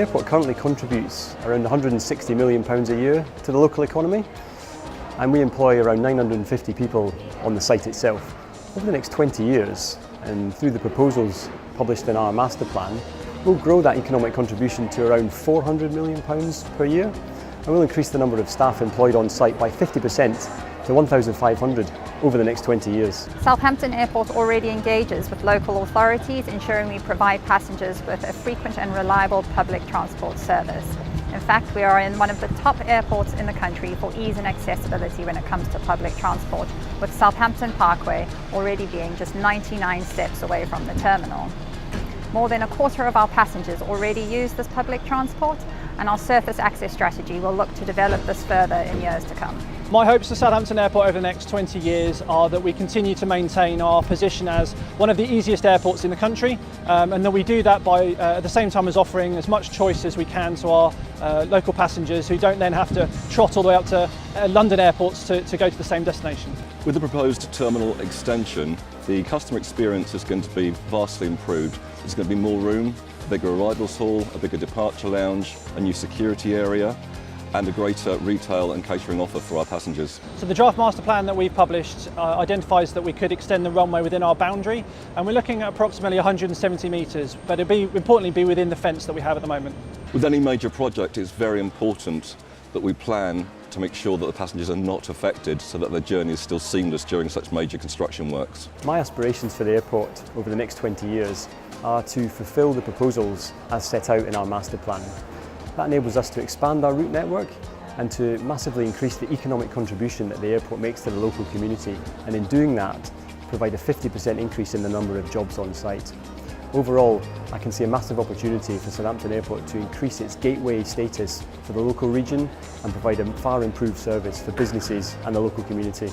airport currently contributes around £160 million a year to the local economy, and we employ around 950 people on the site itself. Over the next 20 years, and through the proposals published in our master plan, we'll grow that economic contribution to around £400 million per year, and we'll increase the number of staff employed on site by 50% to 1,500 over the next 20 years. Southampton Airport already engages with local authorities, ensuring we provide passengers with a frequent and reliable public transport service. In fact, we are in one of the top airports in the country for ease and accessibility when it comes to public transport, with Southampton Parkway already being just 99 steps away from the terminal. More than a quarter of our passengers already use this public transport, and our surface access strategy will look to develop this further in years to come. My hopes for Southampton Airport over the next 20 years are that we continue to maintain our position as one of the easiest airports in the country, and that we do that by at the same time as offering as much choice as we can to our local passengers, who don't then have to trot all the way up to London airports to go to the same destination. With the proposed terminal extension, the customer experience is going to be vastly improved. There's going to be more room, a bigger arrivals hall, a bigger departure lounge, a new security area, and a greater retail and catering offer for our passengers. So the draft master plan that we've published identifies that we could extend the runway within our boundary, and we're looking at approximately 170 metres, but importantly be within the fence that we have at the moment. With any major project, it's very important that we plan to make sure that the passengers are not affected, so that their journey is still seamless during such major construction works. My aspirations for the airport over the next 20 years are to fulfil the proposals as set out in our master plan. That enables us to expand our route network and to massively increase the economic contribution that the airport makes to the local community, and in doing that, provide a 50% increase in the number of jobs on site. Overall, I can see a massive opportunity for Southampton Airport to increase its gateway status for the local region and provide a far improved service for businesses and the local community.